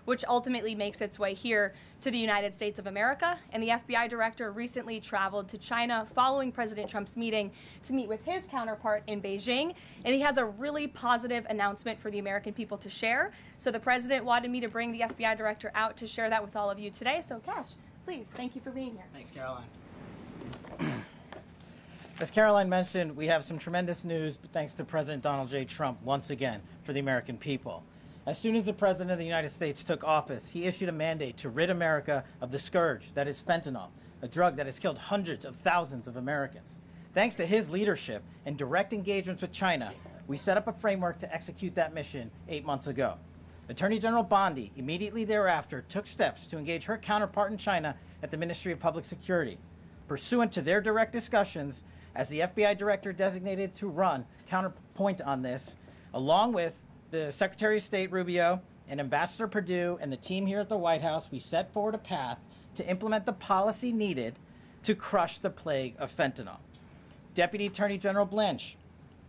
which ultimately makes its way here to the United States of America. And the FBI director recently traveled to China following President Trump's meeting to meet with his counterpart in Beijing. And he has a really positive announcement for the American people to share. So the president wanted me to bring the FBI director out to share that with all of you today. So Cash, please, thank you for being here. Thanks, Caroline. As Caroline mentioned, we have some tremendous news thanks to President Donald J. Trump once again for the American people. As soon as the President of the United States took office, he issued a mandate to rid America of the scourge that is fentanyl, a drug that has killed hundreds of thousands of Americans. Thanks to his leadership and direct engagements with China, we set up a framework to execute that mission 8 months ago. Attorney General Bondi immediately thereafter took steps to engage her counterpart in China at the Ministry of Public Security. Pursuant to their direct discussions, as the FBI director designated to run counterpoint on this, along with the Secretary of State Rubio and Ambassador Perdue and the team here at the White House, we set forward a path to implement the policy needed to crush the plague of fentanyl. Deputy Attorney General Blanche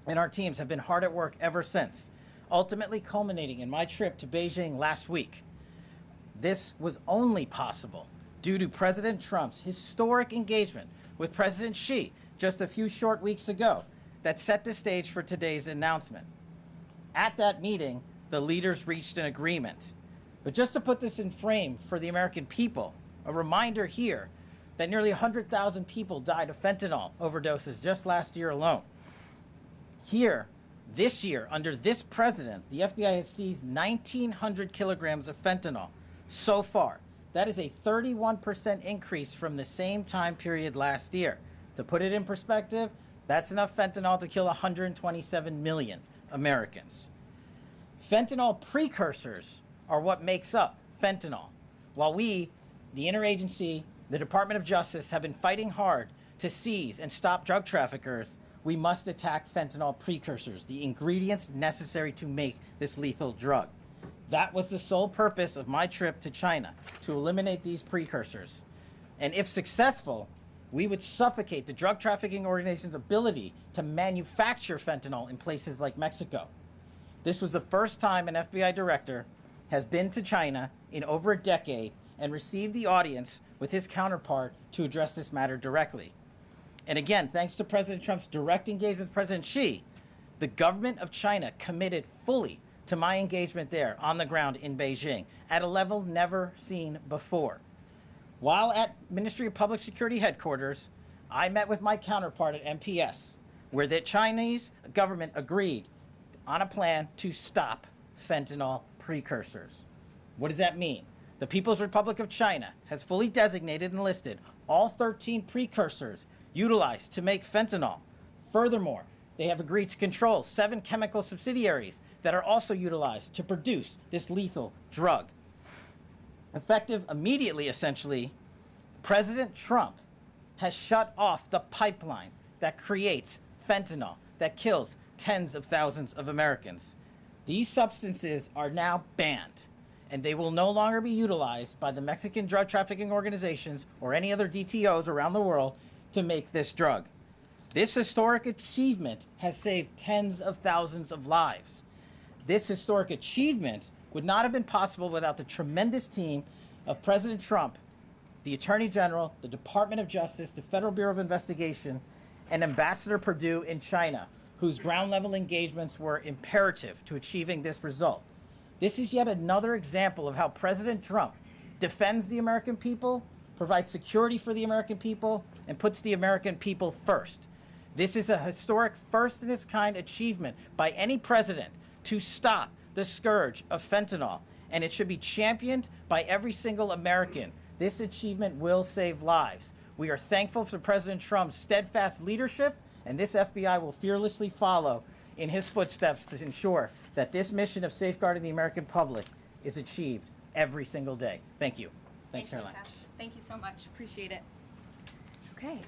and our teams have been hard at work ever since, ultimately culminating in my trip to Beijing last week. This was only possible due to President Trump's historic engagement with President Xi just a few short weeks ago that set the stage for today's announcement. At that meeting, the leaders reached an agreement. But just to put this in frame for the American people, a reminder here that nearly 100,000 people died of fentanyl overdoses just last year alone. Here, this year, under this president, the FBI has seized 1,900 kilograms of fentanyl so far. That is a 31% increase from the same time period last year. To put it in perspective, that's enough fentanyl to kill 127 million Americans. Fentanyl precursors are what makes up fentanyl. While we, the interagency, the Department of Justice, have been fighting hard to seize and stop drug traffickers, we must attack fentanyl precursors, the ingredients necessary to make this lethal drug. That was the sole purpose of my trip to China, to eliminate these precursors. And if successful, we would suffocate the drug trafficking organization's ability to manufacture fentanyl in places like Mexico. This was the first time an FBI director has been to China in over a decade and received the audience with his counterpart to address this matter directly. And again, thanks to President Trump's direct engagement with President Xi, the government of China committed fully to my engagement there on the ground in Beijing at a level never seen before. While at Ministry of Public Security headquarters, I met with my counterpart at MPS, where the Chinese government agreed on a plan to stop fentanyl precursors. What does that mean? The People's Republic of China has fully designated and listed all 13 precursors utilized to make fentanyl. Furthermore, they have agreed to control 7 chemical subsidiaries that are also utilized to produce this lethal drug. Effective immediately, essentially, President Trump has shut off the pipeline that creates fentanyl that kills tens of thousands of Americans. These substances are now banned, and they will no longer be utilized by the Mexican drug trafficking organizations or any other DTOs around the world to make this drug. This historic achievement has saved tens of thousands of lives. This historic achievement would not have been possible without the tremendous team of President Trump, the Attorney General, the Department of Justice, the Federal Bureau of Investigation, and Ambassador Perdue in China, whose ground-level engagements were imperative to achieving this result. This is yet another example of how President Trump defends the American people, provides security for the American people, and puts the American people first. This is a historic first-in-its-kind achievement by any president to stop the scourge of fentanyl, and it should be championed by every single American. This achievement will save lives. We are thankful for President Trump's steadfast leadership, and this FBI will fearlessly follow in his footsteps to ensure that this mission of safeguarding the American public is achieved every single day. Thank you. Thanks, Caroline. Cash. Thank you so much. Appreciate it. Okay.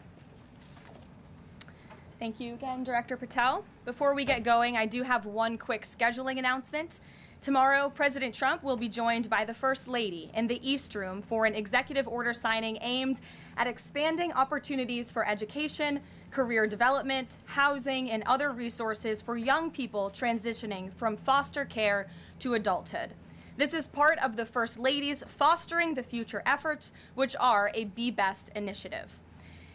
Thank you again, Director Patel. Before we get going, I do have one quick scheduling announcement. Tomorrow, President Trump will be joined by the First Lady in the East Room for an executive order signing aimed at expanding opportunities for education, career development, housing, and other resources for young people transitioning from foster care to adulthood. This is part of the First Lady's Fostering the Future efforts, which are a Be Best initiative.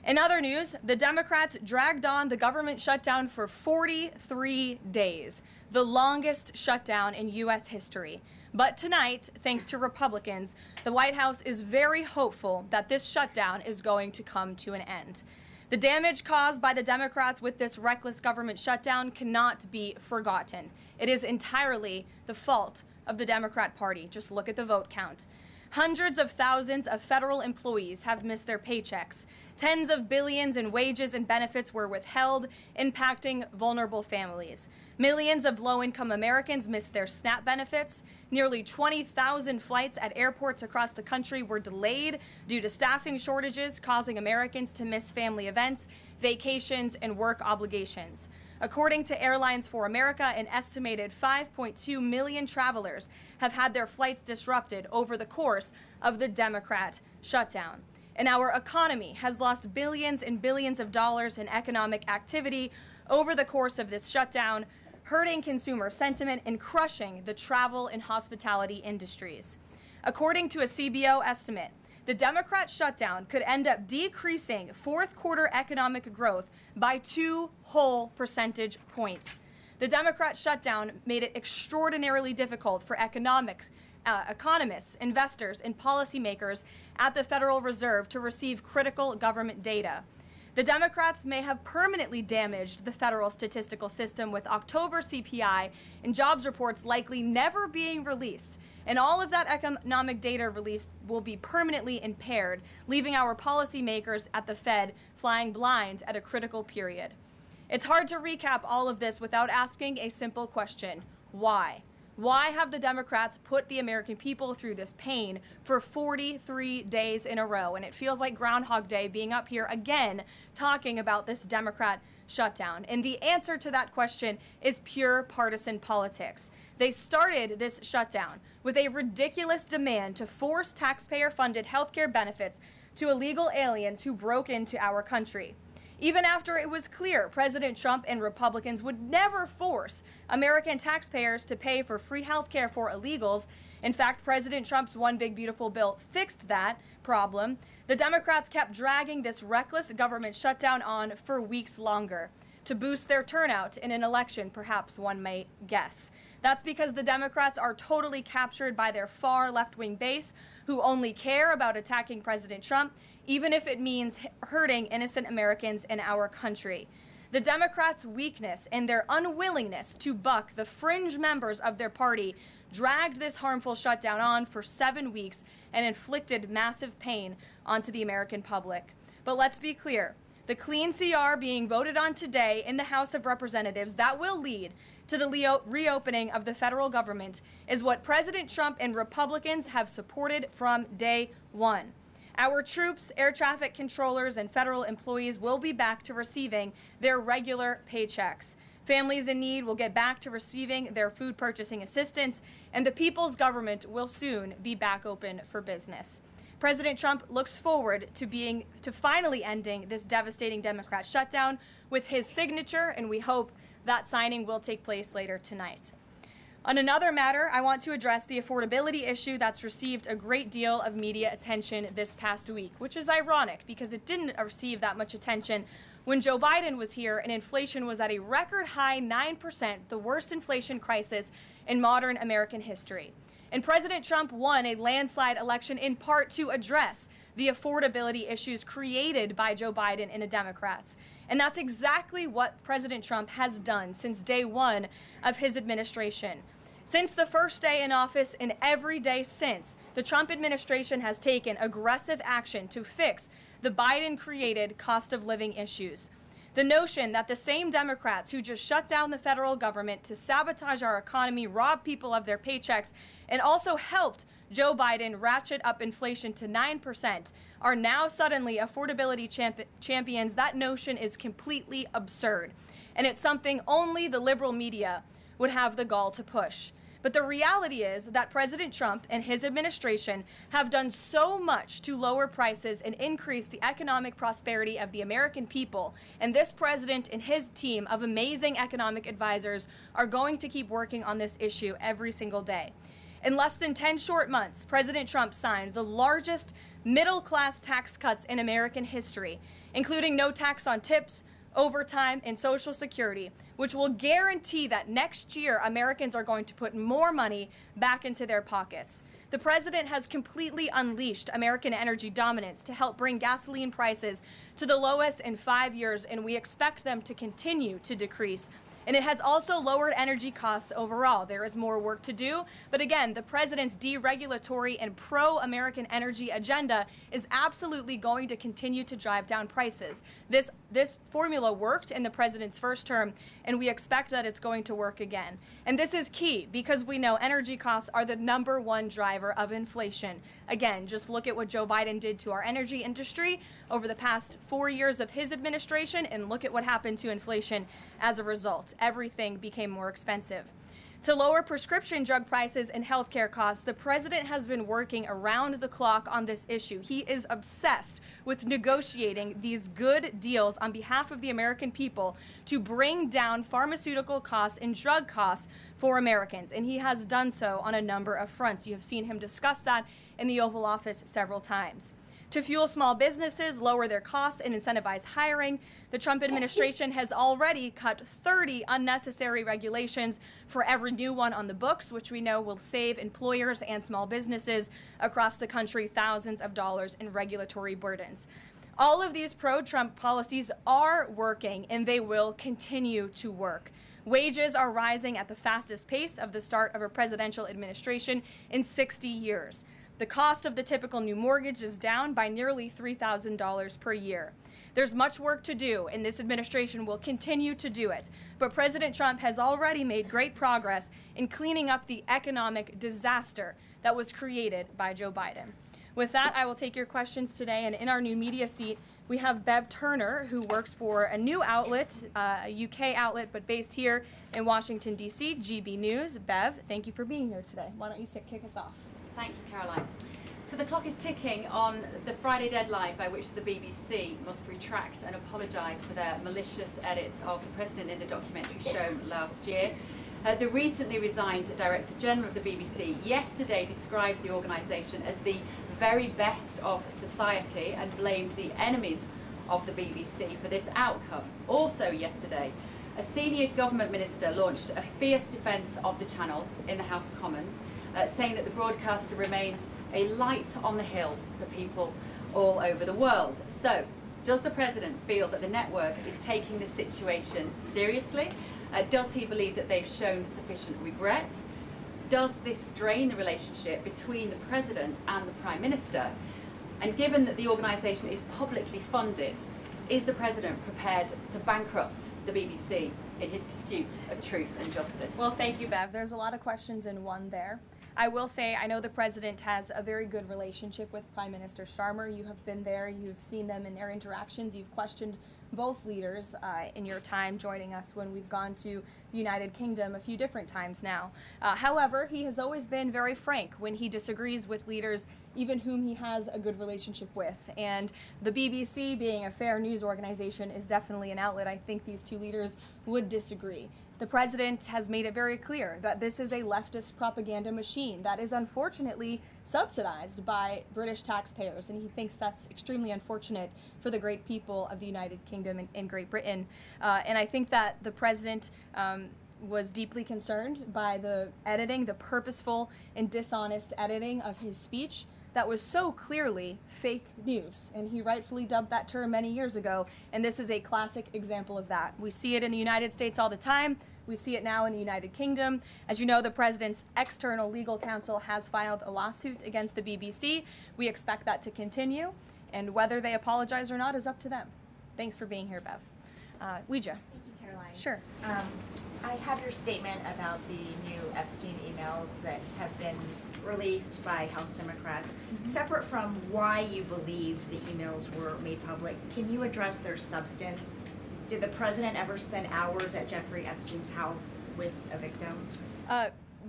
In other news, the Democrats dragged on the government shutdown for 43 days, the longest shutdown in U.S. history. But tonight, thanks to Republicans, the White House is very hopeful that this shutdown is going to come to an end. The damage caused by the Democrats with this reckless government shutdown cannot be forgotten. It is entirely the fault of the Democrat Party. Just look at the vote count. Hundreds of thousands of federal employees have missed their paychecks. Tens of billions in wages and benefits were withheld, impacting vulnerable families. Millions of low-income Americans missed their SNAP benefits. Nearly 20,000 flights at airports across the country were delayed due to staffing shortages, causing Americans to miss family events, vacations, and work obligations. According to Airlines for America, an estimated 5.2 million travelers have had their flights disrupted over the course of the Democrat shutdown. And our economy has lost billions and billions of dollars in economic activity over the course of this shutdown, hurting consumer sentiment and crushing the travel and hospitality industries. According to a CBO estimate, the Democrat shutdown could end up decreasing fourth quarter economic growth by 2 whole percentage points. The Democrat shutdown made it extraordinarily difficult for economists, investors, and policymakers at the Federal Reserve to receive critical government data. The Democrats may have permanently damaged the federal statistical system, with October CPI and jobs reports likely never being released. And all of that economic data released will be permanently impaired, leaving our policymakers at the Fed flying blind at a critical period. It's hard to recap all of this without asking a simple question: why? Why have the Democrats put the American people through this pain for 43 days in a row? And it feels like Groundhog Day being up here again talking about this Democrat shutdown. And the answer to that question is pure partisan politics. They started this shutdown with a ridiculous demand to force taxpayer-funded health care benefits to illegal aliens who broke into our country. Even after it was clear President Trump and Republicans would never force American taxpayers to pay for free health care for illegals. In fact, President Trump's One Big Beautiful Bill fixed that problem. The Democrats kept dragging this reckless government shutdown on for weeks longer to boost their turnout in an election, perhaps one may guess. That's because the Democrats are totally captured by their far left-wing base, who only care about attacking President Trump, even if it means hurting innocent Americans in our country. The Democrats' weakness and their unwillingness to buck the fringe members of their party dragged this harmful shutdown on for 7 weeks and inflicted massive pain onto the American public. But let's be clear, the clean CR being voted on today in the House of Representatives that will lead to the reopening of the federal government is what President Trump and Republicans have supported from day one. Our troops, air traffic controllers, and federal employees will be back to receiving their regular paychecks. Families in need will get back to receiving their food purchasing assistance, and the people's government will soon be back open for business. President Trump looks forward to finally ending this devastating Democrat shutdown with his signature, and we hope that signing will take place later tonight. On another matter, I want to address the affordability issue that's received a great deal of media attention this past week, which is ironic because it didn't receive that much attention when Joe Biden was here and inflation was at a record high 9%, the worst inflation crisis in modern American history. And President Trump won a landslide election in part to address the affordability issues created by Joe Biden and the Democrats. And that's exactly what President Trump has done since day one of his administration. Since the first day in office and every day since, the Trump administration has taken aggressive action to fix the Biden-created cost of living issues. The notion that the same Democrats who just shut down the federal government to sabotage our economy, rob people of their paychecks, and also helped Joe Biden ratchet up inflation to 9% are now suddenly affordability champions, that notion is completely absurd. And it's something only the liberal media would have the gall to push. But the reality is that President Trump and his administration have done so much to lower prices and increase the economic prosperity of the American people. And this president and his team of amazing economic advisors are going to keep working on this issue every single day. In less than 10 short months, President Trump signed the largest middle-class tax cuts in American history, including no tax on tips, overtime, and Social Security, which will guarantee that next year Americans are going to put more money back into their pockets. The president has completely unleashed American energy dominance to help bring gasoline prices to the lowest in 5 years, and we expect them to continue to decrease. And it has also lowered energy costs overall. There is more work to do, but again, the president's deregulatory and pro-American energy agenda is absolutely going to continue to drive down prices. This formula worked in the president's first term, and we expect that it's going to work again. And this is key because we know energy costs are the #1 driver of inflation. Again, just look at what Joe Biden did to our energy industry over the past 4 years of his administration, and look at what happened to inflation as a result. Everything became more expensive. To lower prescription drug prices and healthcare costs, the president has been working around the clock on this issue. He is obsessed with negotiating these good deals on behalf of the American people to bring down pharmaceutical costs and drug costs for Americans, and he has done so on a number of fronts. You have seen him discuss that in the Oval Office several times. To fuel small businesses, lower their costs, and incentivize hiring, the Trump administration has already cut 30 unnecessary regulations for every new one on the books, which we know will save employers and small businesses across the country thousands of dollars in regulatory burdens. All of these pro-Trump policies are working, and they will continue to work. Wages are rising at the fastest pace of the start of a presidential administration in 60 years. The cost of the typical new mortgage is down by nearly $3,000 per year. There's much work to do, and this administration will continue to do it. But President Trump has already made great progress in cleaning up the economic disaster that was created by Joe Biden. With that, I will take your questions today, and in our new media seat, we have Bev Turner, who works for a new outlet, a UK outlet, but based here in Washington, D.C., GB News. Bev, thank you for being here today. Why don't you kick us off? Thank you, Caroline. So the clock is ticking on the Friday deadline by which the BBC must retract and apologise for their malicious edit of the president in the documentary shown last year. The recently resigned Director General of the BBC yesterday described the organisation as the very best of society and blamed the enemies of the BBC for this outcome. Also yesterday, a senior government minister launched a fierce defence of the channel in the House of Commons, saying that the broadcaster remains a light on the hill for people all over the world. So, does the president feel that the network is taking the situation seriously? Does he believe that they've shown sufficient regret? Does this strain the relationship between the president and the prime minister? And given that the organisation is publicly funded, is the president prepared to bankrupt the BBC in his pursuit of truth and justice? Well, thank you, Bev. There's a lot of questions in one there. I will say I know the president has a very good relationship with Prime Minister Starmer. You have been there. You've seen them in their interactions. You've questioned both leaders in your time joining us when we've gone to the United Kingdom a few different times now. However, he has always been very frank when he disagrees with leaders, even whom he has a good relationship with. And the BBC, being a fair news organization, is definitely an outlet. I think these two leaders would disagree. The president has made it very clear that this is a leftist propaganda machine that is unfortunately subsidized by British taxpayers, and he thinks that's extremely unfortunate for the great people of the United Kingdom and Great Britain. And I think that the president was deeply concerned by the editing, the purposeful and dishonest editing of his speech that was so clearly fake news, and he rightfully dubbed that term many years ago, and this is a classic example of that. We see it in the United States all the time. We see it now in the United Kingdom. As you know, the president's external legal counsel has filed a lawsuit against the BBC. We expect that to continue, and whether they apologize or not is up to them. Thanks for being here, Bev. Ouija. Thank you, Caroline. Sure. I have your statement about the new Epstein emails that have been released by House Democrats. Separate from why you believe the emails were made public, can you address their substance? Did the president ever spend hours at Jeffrey Epstein's house with a victim?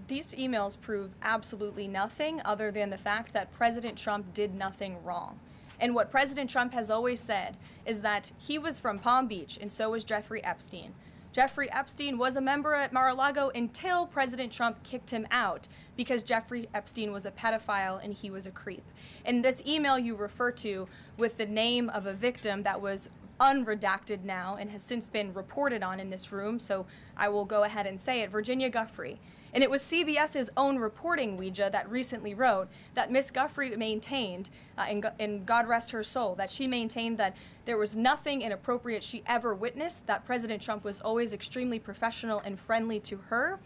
These emails prove absolutely nothing other than the fact that President Trump did nothing wrong. And what President Trump has always said is that he was from Palm Beach, and so was Jeffrey Epstein. Jeffrey Epstein was a member at Mar-a-Lago until President Trump kicked him out because Jeffrey Epstein was a pedophile and he was a creep. And this email you refer to with the name of a victim that was unredacted now and has since been reported on in this room, so I will go ahead and say it, Virginia Giuffre. And it was CBS's own reporting, Ouija, that recently wrote that Miss Giuffre maintained, and God rest her soul, that she maintained that there was nothing inappropriate she ever witnessed, that President Trump was always extremely professional and friendly to her.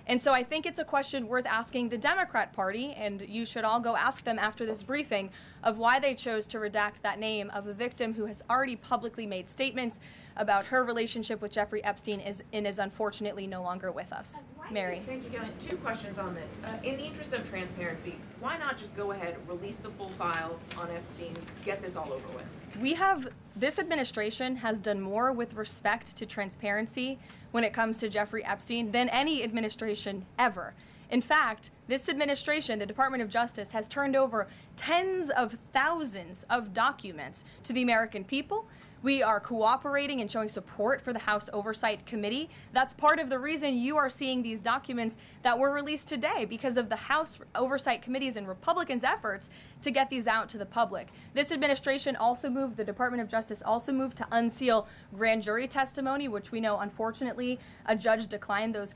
And so I think it's a question worth asking the Democrat Party, and you should all go ask them after this briefing, of why they chose to redact that name of a victim who has already publicly made statements about her relationship with Jeffrey Epstein and is unfortunately no longer with us. Mary. Thank you, Galen. 2 questions on this. In the interest of transparency, why not just go ahead, release the full files on Epstein, get this all over with? This administration has done more with respect to transparency when it comes to Jeffrey Epstein than any administration ever. In fact, this administration, the Department of Justice, has turned over tens of thousands of documents to the American people. We are cooperating and showing support for the House Oversight Committee. That's part of the reason you are seeing these documents that were released today, because of the House Oversight Committee's and Republicans' efforts to get these out to the public. This administration also moved, the Department of Justice also moved to unseal grand jury testimony, which we know, unfortunately, a judge declined those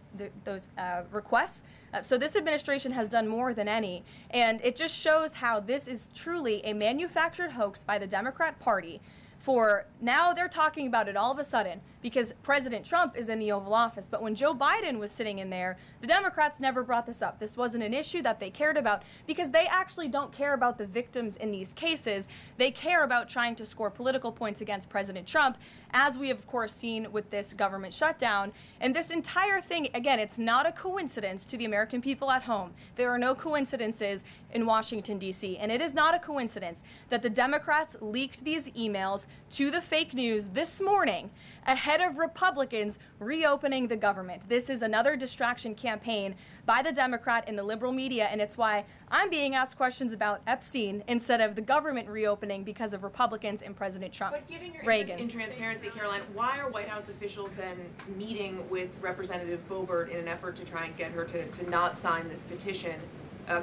requests. So this administration has done more than any, and it just shows how this is truly a manufactured hoax by the Democrat Party. For now, they're talking about it all of a sudden because President Trump is in the Oval Office. But when Joe Biden was sitting in there, the Democrats never brought this up. This wasn't an issue that they cared about because they actually don't care about the victims in these cases. They care about trying to score political points against President Trump, as we have, of course, seen with this government shutdown. And this entire thing, again, it's not a coincidence to the American people at home. There are no coincidences in Washington, D.C. And it is not a coincidence that the Democrats leaked these emails to the fake news this morning ahead of Republicans reopening the government. This is another distraction campaign by the Democrat and the liberal media, and it's why I'm being asked questions about Epstein instead of the government reopening because of Republicans and President Trump. But given your Reagan. interest in transparency, Caroline, why are White House officials then meeting with Representative Boebert in an effort to try and get her to not sign this petition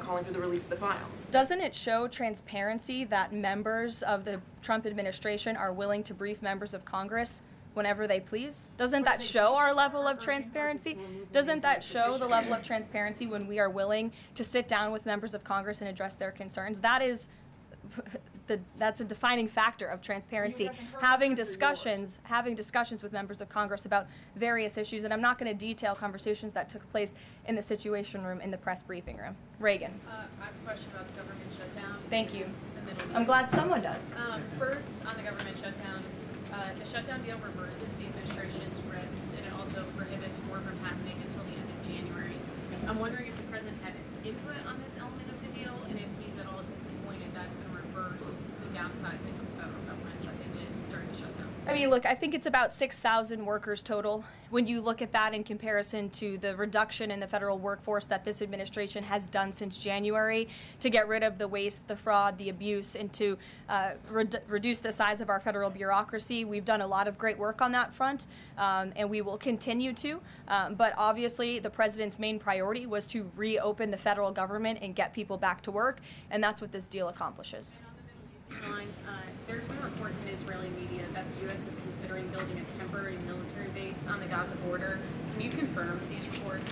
calling for the release of the files? Doesn't it show transparency that members of the Trump administration are willing to brief members of Congress whenever they please? Doesn't that show our level of transparency? Doesn't that show the level of transparency when we are willing to sit down with members of Congress and address their concerns? That's a defining factor of transparency, having discussions with members of Congress about various issues. And I'm not going to detail conversations that took place in the Situation Room in the press briefing room. Reagan. I have a question about the government shutdown. Thank you. The Middle I'm East. glad someone does. First, on the government shutdown, the shutdown deal reverses the administration's reps, and it also prohibits more from happening until the end of January. I'm wondering if the president had input on this element of the deal, and if he's at all disappointed that's going to reverse the downsizing of the federal government that they did during the shutdown. I mean, look, I think it's about 6,000 workers total. When you look at that in comparison to the reduction in the federal workforce that this administration has done since January to get rid of the waste, the fraud, the abuse, and to reduce the size of our federal bureaucracy, we've done a lot of great work on that front, and we will continue to. But obviously, the president's main priority was to reopen the federal government and get people back to work, and that's what this deal accomplishes. Line, there's been reports in Israeli media that the U.S. is considering building a temporary military base on the Gaza border. Can you confirm these reports?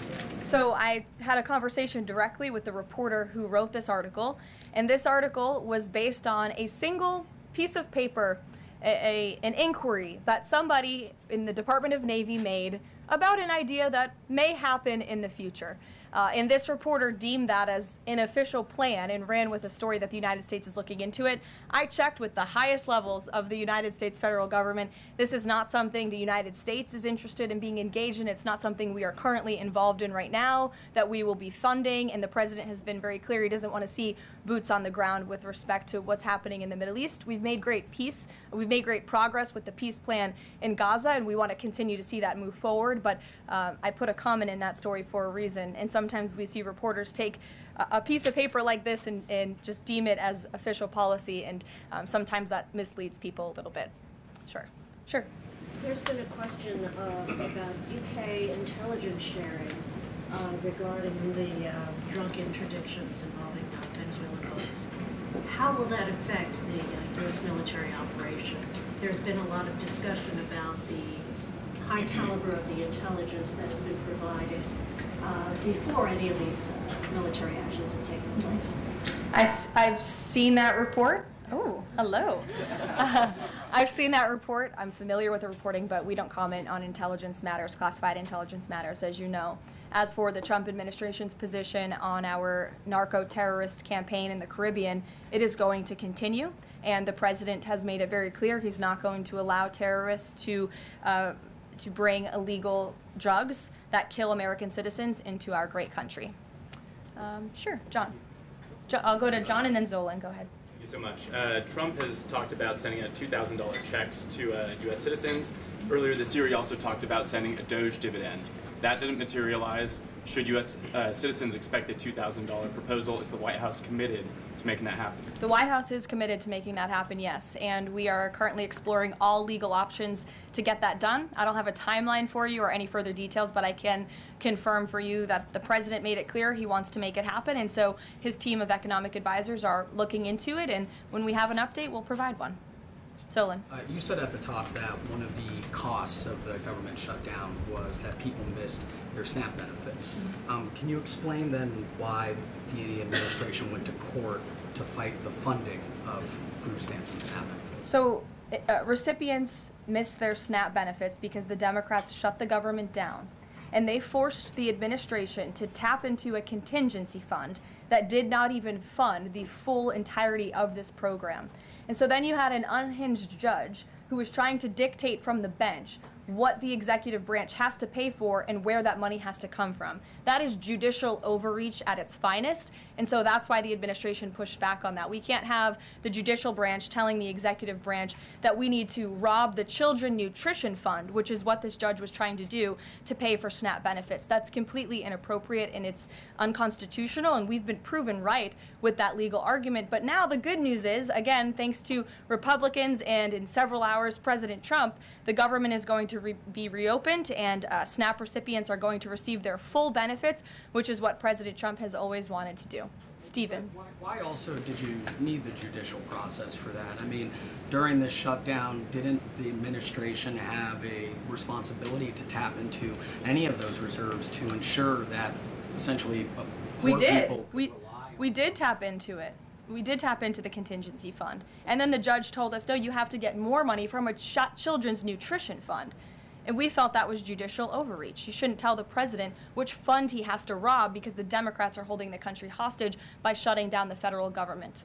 So I had a conversation directly with the reporter who wrote this article, and this article was based on a single piece of paper, an inquiry that somebody in the Department of Navy made about an idea that may happen in the future. And this reporter deemed that as an official plan and ran with a story that the United States is looking into it. I checked with the highest levels of the United States federal government. This is not something the United States is interested in being engaged in. It's not something we are currently involved in right now that we will be funding. And the president has been very clear he doesn't want to see boots on the ground with respect to what's happening in the Middle East. We've made great peace. We've made great progress with the peace plan in Gaza, and we want to continue to see that move forward. But I put a comment in that story for a reason, and sometimes we see reporters take a piece of paper like this and just deem it as official policy, and sometimes that misleads people a little bit. Sure. There's been a question about UK intelligence sharing regarding the drunk interdictions involving Venezuelan boats. How will that affect the U.S. military operation? There's been a lot of discussion about the high caliber of the intelligence that has been provided before any of these military actions have taken place. I've seen that report. Oh, hello. I've seen that report. I'm familiar with the reporting, but we don't comment on intelligence matters, classified intelligence matters, as you know. As for the Trump administration's position on our narco-terrorist campaign in the Caribbean, it is going to continue, and the president has made it very clear he's not going to allow terrorists to bring illegal drugs that kill American citizens into our great country. Sure, John. I'll go to John and then Zolan. Go ahead. Thank you so much. Trump has talked about sending out $2,000 checks to U.S. citizens. Earlier this year, he also talked about sending a Doge dividend. That didn't materialize. Should U.S. Citizens expect the $2,000 proposal? Is the White House committed to making that happen? The White House is committed to making that happen, yes, and we are currently exploring all legal options to get that done. I don't have a timeline for you or any further details, but I can confirm for you that the president made it clear he wants to make it happen, and so his team of economic advisors are looking into it, and when we have an update, we'll provide one. Solon. You said at the top that one of the costs of the government shutdown was that people missed their SNAP benefits. Can you explain then why the administration went to court to fight the funding of food stamps and SNAP benefits? So recipients missed their SNAP benefits because the Democrats shut the government down, and they forced the administration to tap into a contingency fund that did not even fund the full entirety of this program. And so then you had an unhinged judge who was trying to dictate from the bench what the executive branch has to pay for and where that money has to come from. That is judicial overreach at its finest, and so that's why the administration pushed back on that. We can't have the judicial branch telling the executive branch that we need to rob the Children Nutrition Fund, which is what this judge was trying to do, to pay for SNAP benefits. That's completely inappropriate and it's unconstitutional, and we've been proven right with that legal argument. But now the good news is, again, thanks to Republicans and in several hours President Trump, the government is going to be reopened, and SNAP recipients are going to receive their full benefits, which is what President Trump has always wanted to do. Stephen. Why also did you need the judicial process for that? I mean, during this shutdown, didn't the administration have a responsibility to tap into any of those reserves to ensure that essentially poor people could rely on? We did tap into it. We did tap into the contingency fund. And then the judge told us, no, you have to get more money from a Children's Nutrition Fund. And we felt that was judicial overreach. You shouldn't tell the president which fund he has to rob because the Democrats are holding the country hostage by shutting down the federal government.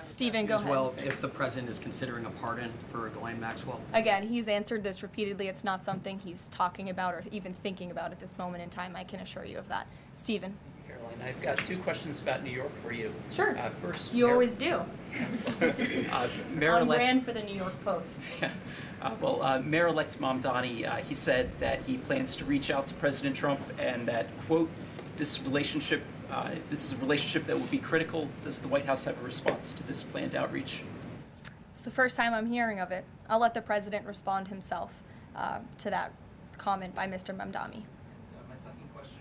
Stephen, go ahead. Well, if the president is considering a pardon for Ghislaine Maxwell? Again, he's answered this repeatedly. It's not something he's talking about or even thinking about at this moment in time. I can assure you of that. Stephen. Caroline, I've got two questions about New York for you. Sure. First, you always do. Mayor-elect, on brand for the New York Post. Mayor-elect Mamdani, he said that he plans to reach out to President Trump and that, quote, this is a relationship that would be critical. Does the White House have a response to this planned outreach? It's the first time I'm hearing of it. I'll let the president respond himself to that comment by Mr. Mamdani. My second question,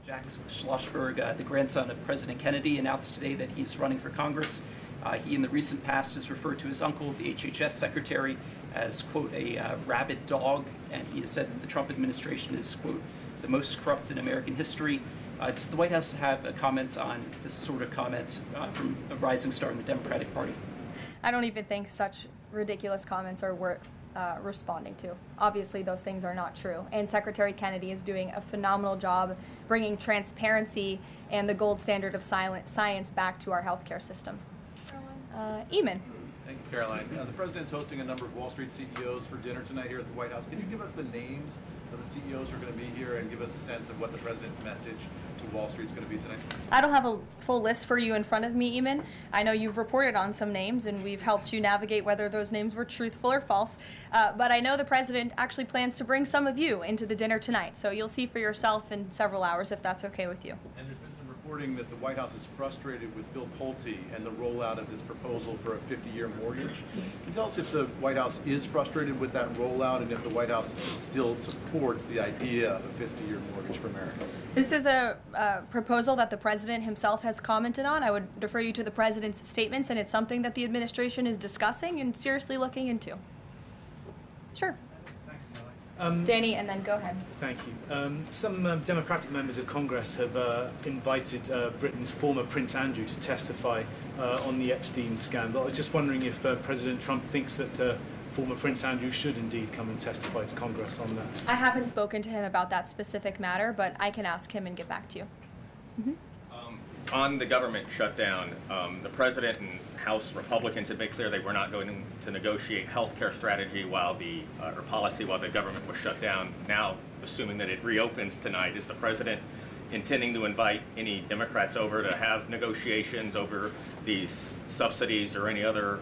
Jack Schlossberg, the grandson of President Kennedy, announced today that he's running for Congress. He, in the recent past, has referred to his uncle, the HHS secretary, as, quote, a rabid dog, and he has said that the Trump administration is, quote, the most corrupt in American history. Does the White House have a comment on this sort of comment from a rising star in the Democratic Party? I don't even think such ridiculous comments are worth responding to. Obviously, those things are not true. And Secretary Kennedy is doing a phenomenal job bringing transparency and the gold standard of science back to our healthcare system. Eamon. Thank you, Caroline. The president's hosting a number of Wall Street CEOs for dinner tonight here at the White House. Can you give us the names of the CEOs who are going to be here and give us a sense of what the president's message to Wall Street is going to be tonight? I don't have a full list for you in front of me, Eamon. I know you've reported on some names, and we've helped you navigate whether those names were truthful or false. But I know the president actually plans to bring some of you into the dinner tonight, so you'll see for yourself in several hours if that's okay with you. And there's been some reports reporting that the White House is frustrated with Bill Pulte and the rollout of this proposal for a 50-year mortgage. Can you tell us if the White House is frustrated with that rollout and if the White House still supports the idea of a 50-year mortgage for Americans? This is a proposal that the president himself has commented on. I would defer you to the president's statements, and it's something that the administration is discussing and seriously looking into. Sure. Thanks, Kelly. Danny, and then go ahead. Thank you. Some Democratic members of Congress have invited Britain's former Prince Andrew to testify on the Epstein scandal. I was just wondering if President Trump thinks that former Prince Andrew should indeed come and testify to Congress on that. I haven't spoken to him about that specific matter, but I can ask him and get back to you. Mm-hmm. On the government shutdown, the president and House Republicans had made clear they were not going to negotiate health care strategy or policy while the government was shut down. Now, assuming that it reopens tonight, is the president intending to invite any Democrats over to have negotiations over these subsidies or any other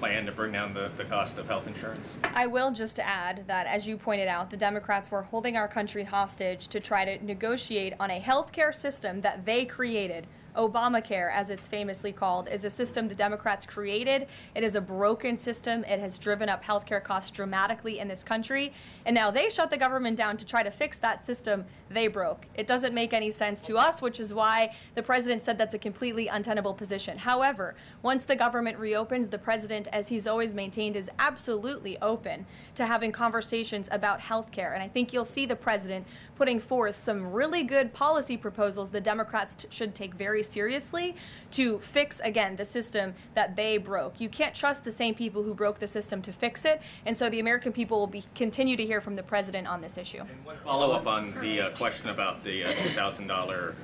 plan to bring down the cost of health insurance? I will just add that, as you pointed out, the Democrats were holding our country hostage to try to negotiate on a health care system that they created. Obamacare, as it's famously called, is a system the Democrats created. It is a broken system. It has driven up healthcare costs dramatically in this country. And now they shut the government down to try to fix that system they broke. It doesn't make any sense to us, which is why the president said that's a completely untenable position. However, once the government reopens, the president, as he's always maintained, is absolutely open to having conversations about healthcare. And I think you'll see the president putting forth some really good policy proposals the Democrats should take very seriously to fix, again, the system that they broke. You can't trust the same people who broke the system to fix it, and so the American people will continue to hear from the president on this issue. Follow up on the question about the $2,000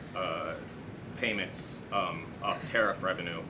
payments off tariff revenue.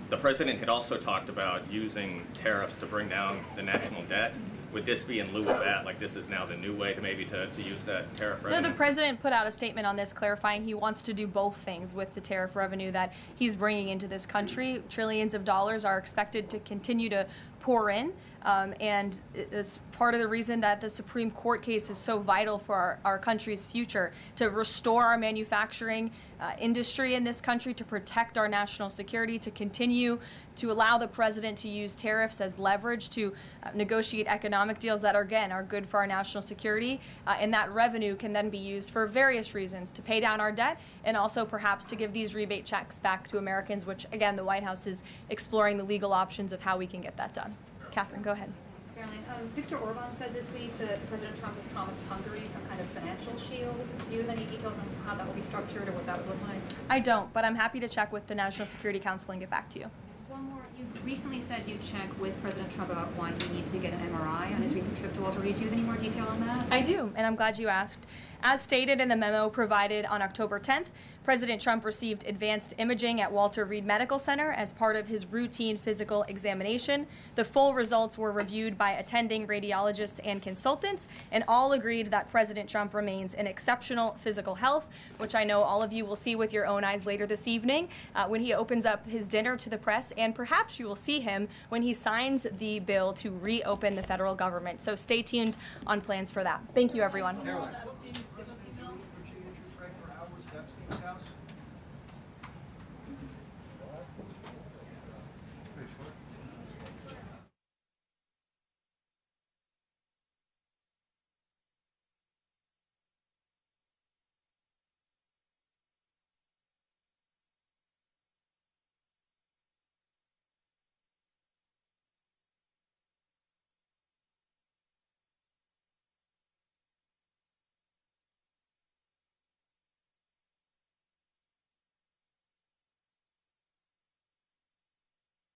The president had also talked about using tariffs to bring down the national debt. Would this be in lieu of that? Like, this is now the new way to maybe to use that tariff revenue? No, the president put out a statement on this clarifying he wants to do both things with the tariff revenue that he's bringing into this country. Trillions of dollars are expected to continue to pour in, and it's part of the reason that the Supreme Court case is so vital for our country's future, to restore our manufacturing industry in this country, to protect our national security, to continue to allow the president to use tariffs as leverage to negotiate economic deals that, again, are good for our national security. And that revenue can then be used for various reasons, to pay down our debt and also perhaps to give these rebate checks back to Americans, which, again, the White House is exploring the legal options of how we can get that done. Catherine, go ahead. Caroline, Viktor Orban said this week that President Trump has promised Hungary some kind of financial shield. Do you have any details on how that will be structured or what that would look like? I don't, but I'm happy to check with the National Security Council and get back to you. One more. You recently said you'd check with President Trump about why he needs to get an MRI on his recent trip to Walter Reed. Do you have any more detail on that? I do, and I'm glad you asked. As stated in the memo provided on October 10th, President Trump received advanced imaging at Walter Reed Medical Center as part of his routine physical examination. The full results were reviewed by attending radiologists and consultants, and all agreed that President Trump remains in exceptional physical health, which I know all of you will see with your own eyes later this evening when he opens up his dinner to the press, and perhaps you will see him when he signs the bill to reopen the federal government. So stay tuned on plans for that. Thank you, everyone.